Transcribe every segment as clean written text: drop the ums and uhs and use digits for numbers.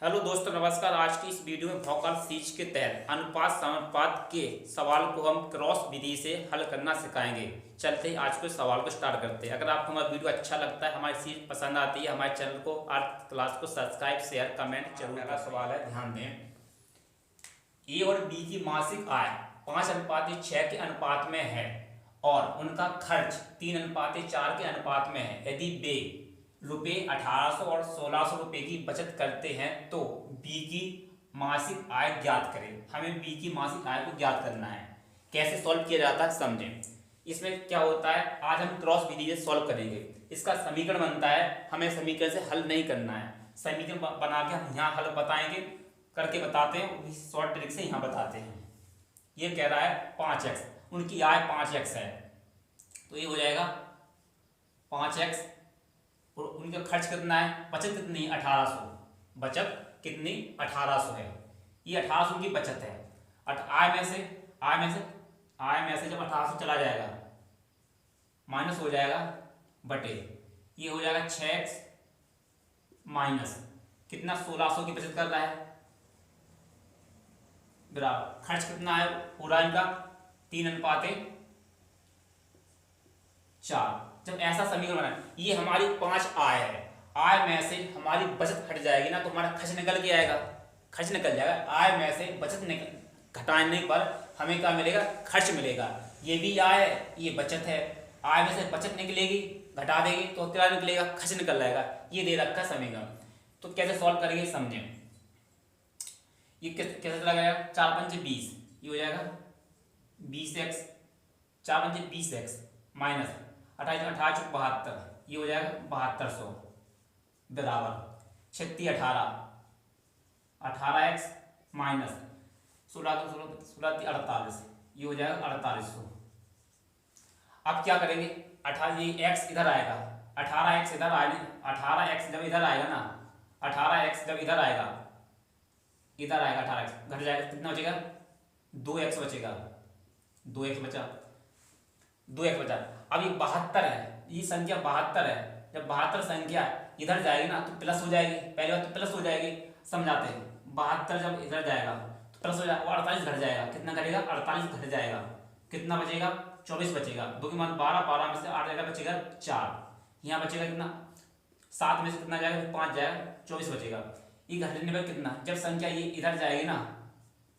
Hello दोस्तों, नमस्कार। आज की इस वीडियो में भौकाल सीरीज के तहत अनुपात समानुपात के सवाल को हम क्रॉस विधि से हल करना सिखाएंगे। चलते ही आज के सवाल को स्टार्ट करते हैं। अगर आपको हमारा वीडियो अच्छा लगता है, हमारी सीरीज पसंद आती है, हमारे चैनल को अर्थ क्लास को सब्सक्राइब शेयर कमेंट जरूर। पहला सवाल है, ध्यान दें। ए और बी की मासिक आय 5:6 के अनुपात में है और उनका खर्च 3:4 के अनुपात में है। यदि वे रुपये 1800 और 1600 रुपये की बचत करते हैं तो बी की मासिक आय ज्ञात करें। हमें बी की मासिक आय को ज्ञात करना है। कैसे सॉल्व किया जाता है समझें। इसमें क्या होता है, आज हम क्रॉस विधि से सॉल्व करेंगे। इसका समीकरण बनता है, हमें समीकरण से हल नहीं करना है। समीकरण बना के हम यहाँ हल बताएंगे, करके बताते हैं, शॉर्ट ट्रिक से यहाँ बताते हैं। ये कह रहा है 5x, उनकी आय 5x है तो ये हो जाएगा 5x। और उनका खर्च कितना है, बचत कितनी, 1800। बचत कितनी, 1800 है। ये 1800 की बचत है। आय में से जब 1800 चला जाएगा माइनस हो जाएगा बटे, ये हो जाएगा 6x माइनस कितना, 1600 की बचत कर रहा है बराबर। खर्च कितना है पूरा इनका, 3:4। जब ऐसा समीकरण बना, ये हमारी 5 आय है। आय में से हमारी बचत हट जाएगी ना तो हमारा खर्च निकल के आएगा, खर्च निकल जाएगा। आय में से बचत घटाने पर हमें क्या मिलेगा, खर्च मिलेगा। ये भी आय है, ये बचत है। आय में से बचत निकलेगी, घटा देगी तो क्या निकलेगा, खर्च निकल जाएगा। ये दे रखा है समीकरण। तो कैसे सॉल्व करेंगे समझें। ये कैसे चला गया, 4×5 20, ये हो जाएगा 20x, 4×5 20x माइनस 28 72, ये हो जाएगा 7200 बराबर 36 18x माइनस 16 48, ये हो जाएगा 4800। अब क्या करेंगे, 18 ये x इधर आएगा, 18x इधर आएगा, 18x जब इधर आएगा ना, 18x जब इधर आएगा 18x घट जाएगा, कितना बचेगा, 2x बचेगा, 2x बचा। अब ये 72 है, ये संख्या 72 है। जब 72 संख्या इधर जाएगी ना तो प्लस हो जाएगी। पहली बात तो प्लस हो जाएगी, समझाते हैं। 72 जब इधर जाएगा तो प्लस हो जाएगा, 48 घट जाएगा। कितना घटेगा, 48 घट जाएगा। कितना बचेगा, 24 बचेगा। 2 के मान 12, 12 में से 8 जाएगा, बचेगा 4। यहाँ बचेगा कितना, 7 में से कितना जाएगा, 5 जाएगा, 24 बचेगा। ये घटने पर कितना, जब संख्या ये इधर जाएगी ना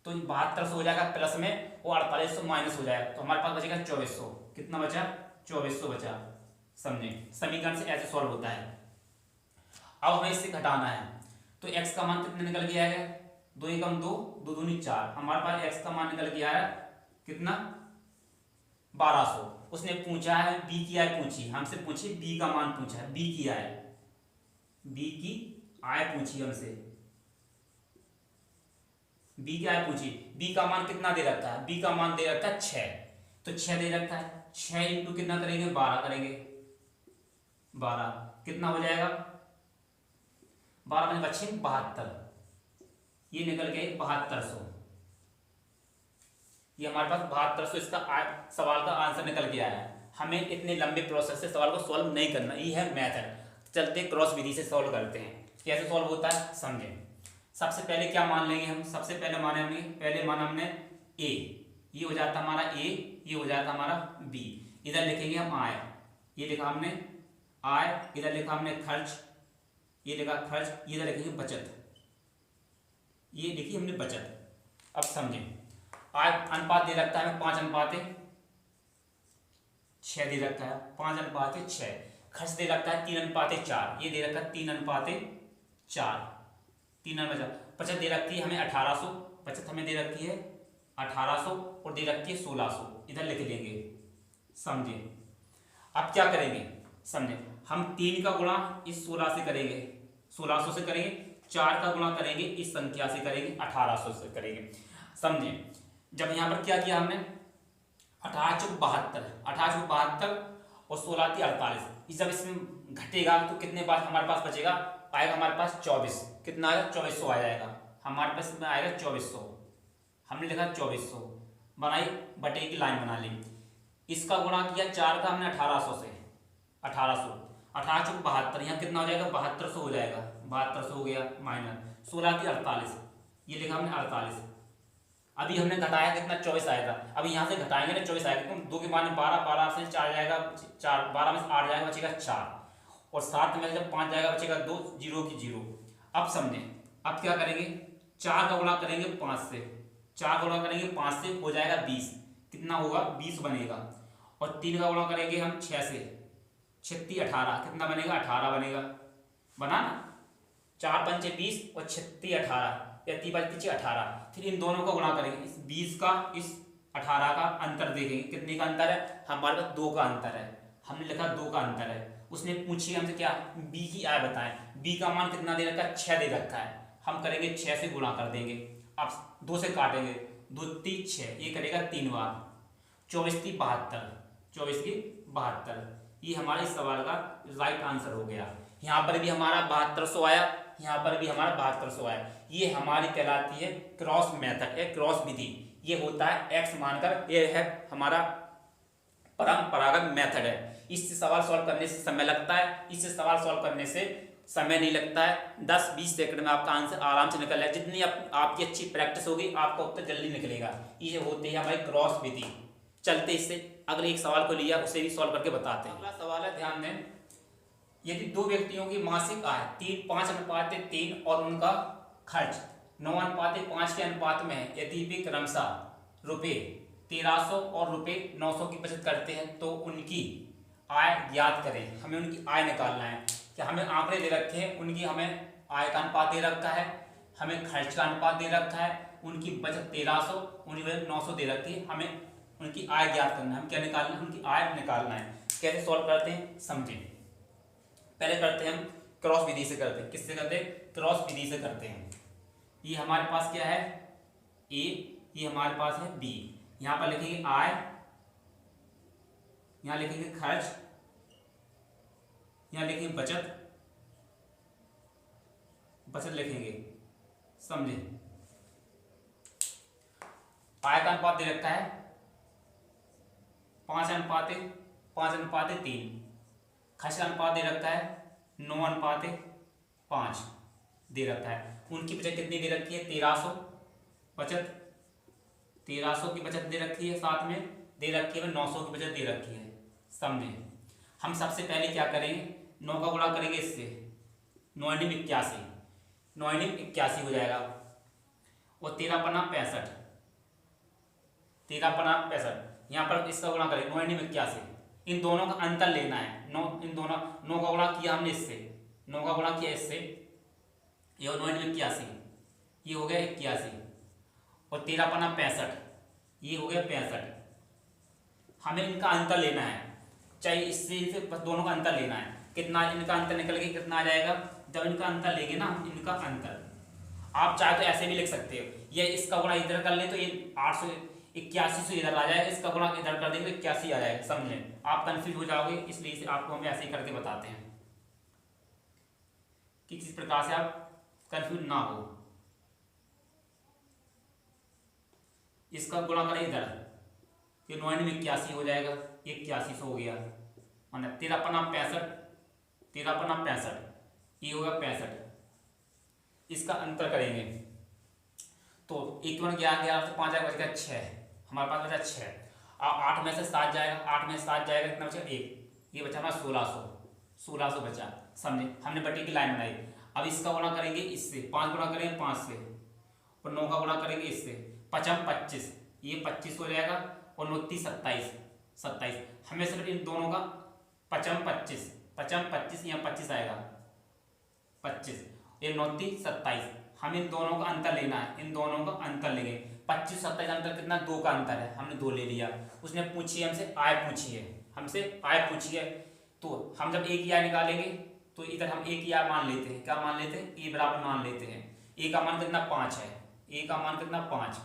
तो 7200 हो जाएगा प्लस में, वो 4800 माइनस हो जाएगा तो हमारे पास बचेगा 2400। कितना बचा, 2400 बचा। समझे, समीकरण से ऐसे सॉल्व होता है। अब हमें इससे घटाना है तो x का मान कितना निकल के आएगा, 2 एकम 2, 2 दूनी 4। हमारे पास x का मान निकल के आया कितना, 1200। उसने पूछा है b की आय पूछी, हमसे पूछी b का मान पूछा है, b की आय पूछी हमसे, b की आय पूछी। b का मान कितना दे रखा है, b का मान दे रखा है 6, तो 6 दे रखा है। 6 इंटू कितना करेंगे, 12 करेंगे। 12 कितना हो जाएगा, 12 में बचे 72, ये निकल गए 7200। ये हमारे पास 7200 इसका सवाल का आंसर निकल के आया है। हमें इतने लंबे प्रोसेस से सवाल को सॉल्व नहीं करना, ये है मेथड। चलते क्रॉस विधि से सॉल्व करते हैं। कैसे सॉल्व होता है समझें। सबसे पहले क्या मान लेंगे हम, सबसे पहले माना हमने a, ये हो जाता हमारा a, ये हो जाता हमारा b। इधर लिखेंगे हम आय, ये लिखा हमने आय, इधर लिखा हमने खर्च, ये लिखा खर्च, इधर लिखेंगे बचत, ये लिखी हमने बचत। अब समझें, आय अनुपात दे रखता है 5:6 दे रखा है, 5:6। खर्च दे रखा है 3:4, ये दे रखा है 3:4, 3:4। बचत दे रखी है हमें 1800, बचत हमें दे रखी है 1800 और दे रखी है 1600, इधर लिख लेंगे। समझे, अब क्या करेंगे समझे, हम 3 का गुणा इस 16 से करेंगे, 1600 से करेंगे। 4 का गुणा करेंगे इस संख्या से करेंगे, 1800 से करेंगे। समझे, जब यहाँ पर क्या किया हमने, 18×4 और 16×48, जब इसमें घटेगा तो कितने बार हमारे पास बचेगा, आएगा हमारे पास 24। कितना आएगा, 2400 आ जाएगा हमारे पास में, आएगा 2400। हमने लिखा 2400, बनाई बटे की लाइन बना ली। इसका गुणा किया 4 का हमने 1800 से, 1800 18 चौक 72, यहाँ कितना हो जाएगा 7200 हो जाएगा, 7200 हो गया माइनस 16 की 48, ये लिखा हमने 48। अभी हमने घटाया कितना 24 आया था, अभी यहाँ से घटाएंगे ना 24 आएगा, क्यों 2 के मान 12, 12 से 4 जाएगा 4, 12 में से 8 जाएगा बचेगा 4, और 7 में जब 5 जाएगा बचेगा 2, 0 की 0। अब समझें, अब क्या करेंगे, 4 का गुणा करेंगे 5 से, 4 का गुणा करेंगे 5 से हो जाएगा 20, कितना होगा 20 बनेगा, और 3 का गुणा करेंगे हम 6 से, 36 18, कितना बनेगा 18 बनेगा, बना ना, 4 पंचे 20 और 36 18, 35 18, फिर इन दोनों को गुणा करेंगे, इस 20 का इस 18 का अंतर देखेंगे, कितने का अंतर है, हमारे पास 2 का अंतर है, हमने लिखा 2 का अंतर है। उसने पूछी हमसे क्या, बी की आय बताएं, बी का मान कितना दे रखा है 6 दे रखा है, हम करेंगे 6 से गुणा कर देंगे, अब 2 से काटेंगे, 2 3 6, ये करेगा 3 बार, 24 की 72, 24 की 72, ये हमारे इस सवाल का राइट आंसर हो गया। यहाँ पर भी हमारा 7200 आया, यहाँ पर भी हमारा 7200 आया, ये हमारी कहलाती है क्रॉस मेथड, है क्रॉस विधि, ये होता है एक्स मानकर, ये है हमारा परंपरागत मेथड है। इससे सवाल सॉल्व करने से समय लगता है, इससे सवाल सॉल्व करने से समय नहीं लगता है, 10-20 सेकंड में आपका आंसर आराम से निकल जाए, जितनी आपकी अच्छी प्रैक्टिस होगी आपका उत्तर जल्दी निकलेगा, ये होती है हमारी क्रॉस विधि। चलते इससे अगले एक सवाल को लिया, उसे भी सॉल्व करके बताते हैं। अगला सवाल है, ध्यान दें, यदि 2 व्यक्तियों की मासिक आय 5:3 और उनका खर्च 9:5 के अनुपात में है, यदि वे क्रमशः रुपये 1300 और रुपये 900 की बचत करते हैं तो उनकी आय ज्ञात करें। हमें उनकी आय निकालना है, कि हमें आंकड़े दे रखे हैं, उनकी हमें आय का अनुपात दे रखा है, हमें खर्च का अनुपात दे रखा है, उनकी बचत 1300, उनकी बचत 900 दे रखी है, हमें उनकी आय ज्ञात करना है। हम क्या निकालना है, उनकी आय निकालना है। कैसे सॉल्व करते हैं समझें, पहले करते हैं हम क्रॉस विधि से करते हैं, किससे करते हैं, क्रॉस विधि से करते हैं। ये हमारे पास क्या है ए, ये हमारे पास है बी, यहाँ पर लिखेंगे आय, यहाँ लिखेंगे खर्च, यहाँ लिखेंगे बचत, बचत लिखेंगे, समझे। आय का अनुपात दे रखा है 5:3, खर्च का अनुपात दे रखा है 9:5 दे रखा है। उनकी बचत कितनी दे रखी है 1300, बचत 1300 की बचत दे रखी है, साथ में दे रखी है 900 की बचत दे रखी है, समझे। हम सबसे पहले क्या करेंगे, 9 का गुणा करेंगे इससे, 9 × 81, 9 × 81 हो जाएगा, और 13 पन्ना 65, 13 पन्ना 65, यहाँ पर इसका गुणा करें 9 × 81, इन दोनों का अंतर लेना है। 9 का गुणा किया हमने इससे, 9 का गुणा किया इससे, ये 9 × 81, ये हो गया 81, और 13 पन्ना 65, ये हो गया 65। हमें इनका अंतर लेना है, चाहे इससे बस दोनों का अंतर लेना है। कितना इनका अंतर निकल के कितना आ जाएगा, जब इनका अंतर लेंगे ना हम, इनका अंतर, आप चाहे तो ऐसे भी लिख सकते हो, ये इसका गुणा इधर कर ले तो ये 881 से इधर आ जाएगा, इसका गुणा इधर कर देंगे तो 81 आ जाएगा, समझें। आप कंफ्यूज हो जाओगे, इसलिए इसे आपको हम ऐसे ही करके बताते हैं कि किस प्रकार से आप कंफ्यूज ना हो। इसका गुणा करें इधर, ये 9 × 81 हो जाएगा, 8100 हो गया, माना 13 पन्ना 65, 13 पन्ना 65, ये होगा 65। इसका अंतर करेंगे तो 1 बन गया, 11 से 5 जाएगा, बचेगा 6, हमारे पास बचा 6। अब 8 में से 7 जाएगा, 8 में से 7 जाएगा, कितना बचा 1, ये बचा हमारा 1600 बचा, समझे। हमने बटी की लाइन बनाई। अब इसका गुणा करेंगे इससे, 5 गुणा करेंगे 5 से, और 9 का गुणा करेंगे इससे, 5 25, ये 25 हो जाएगा, और 9 3 27, हमें सिर्फ इन दोनों का 5 25, यहाँ 25 आएगा 25, ये 9 3 27, हम इन दोनों का अंतर लेना है, इन दोनों का अंतर लेंगे। 25 27 अंतर कितना, 2 का अंतर है, हमने 2 ले लिया। उसने पूछी हमसे आय पूछी है, हमसे आय पूछी है, तो हम जब एक ही आय निकालेंगे तो इधर हम एक ही आय मान लेते हैं, क्या मान लेते हैं, ए बराबर मान लेते हैं। ए का मान कितना 5 है, ए का मान कितना 5,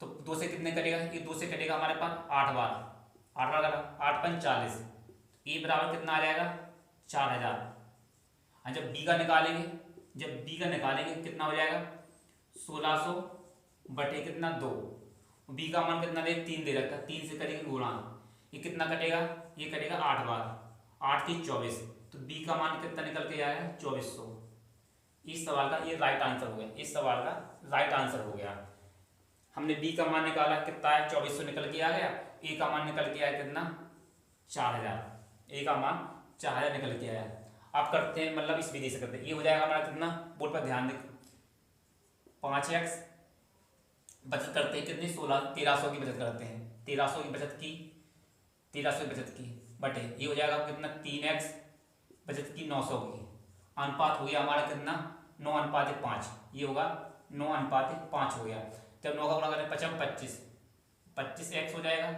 तो 2 से कितने कटेगा, ये 2 से कटेगा हमारे पास 8 बार, 8 5 40, ए बराबर कितना आ जाएगा 4000। जब बी का निकालेंगे, कितना हो जाएगा 1600 बटे कितना 2, बी का मान कितना दे 3 दे रखा, 3 से करेंगे गुणा, ये कितना कटेगा, ये कटेगा 8 बार, 8 की 24, तो बी का मान कितना निकल के आया है 2400। इस सवाल का ये राइट आंसर हो गया, इस सवाल का राइट आंसर हो गया। हमने बी का मान निकाला कितना है 2400 निकल के आ गया। ए का मान निकल के आया कितना 4000, ए का मान 4000 निकल के आया। आप करते हैं मतलब इस विधि से करते हैं, ये हो जाएगा हमारा कितना, बोर्ड पर ध्यान दें, 5x बचत करते हैं कितनी 1300 की बचत करते हैं, 1300 की बचत की, 1300 की बचत की बटे ये हो जाएगा कितना 3x बचत की 900 की, अनुपात हो गया हमारा कितना 9:5, ये होगा 9:5 हो गया। जब 9 का गुणा करें 5 25, 25x हो जाएगा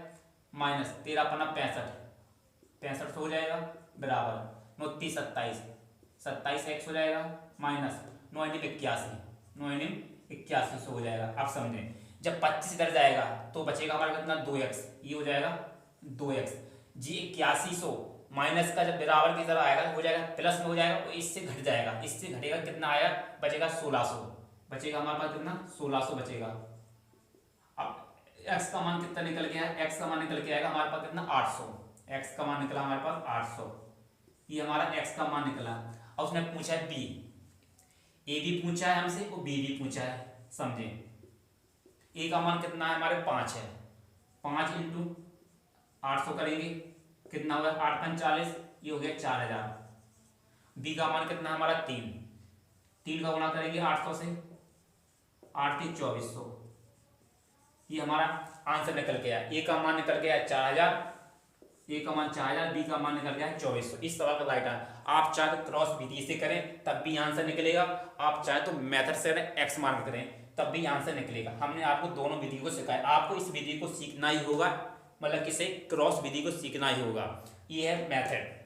माइनस 13×5 65 हो जाएगा बराबर 9 30 27, 27x हो जाएगा माइनस 9 81, 9 हो जाएगा। आप समझें जब 25 इधर जाएगा तो बचेगा हमारा कितना 2x, ये हो जाएगा 2x। जी 8100 माइनस का जब बराबर की तरह आएगा हो जाएगा प्लस में हो जाएगा, तो इससे घट जाएगा, इससे घटेगा कितना आया बचेगा 1600, बचेगा हमारे पास कितना 1600 बचेगा। अब x का मान कितना निकल गया है, x का मान निकल के आएगा हमारे पास कितना 800, x का मान निकला हमारे पास 800, ये हमारा x का मान निकला। और उसने पूछा है b, a भी पूछा है हमसे और b भी पूछा है, समझे। a का मान कितना है हमारे 5 है, 5 इंटू 800 करेंगे कितना होगा 8 × 40, ये हो गया 4000। b का मान कितना हमारा 3 का गुणा करेंगे 800 से, 8 की 2400, ये हमारा आंसर निकल गया। ए का मान निकल गया 4000, ए का मान 4000, बी का मान निकल गया 2400। इस सवाल का राइट आंसर आप चाहे तो क्रॉस विधि से करें तब भी आंसर निकलेगा, आप चाहे तो मेथड से एक्स मार्क करें तब भी आंसर निकलेगा। हमने आपको दोनों विधि को सिखाया, आपको इस विधि को सीखना ही होगा, मतलब किसे क्रॉस विधि को सीखना ही होगा। ये है मेथड।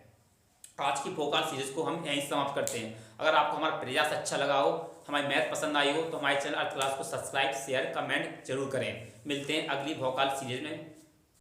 आज की फोकस सीरीज को हम यहीं समाप्त करते हैं। अगर आपको हमारा प्रयास अच्छा लगा हो, हमारी मैथ पसंद आई हो, तो हमारे चैनल अर्थ क्लास को सब्सक्राइब शेयर कमेंट जरूर करें। मिलते हैं अगली भोकाल सीरीज में।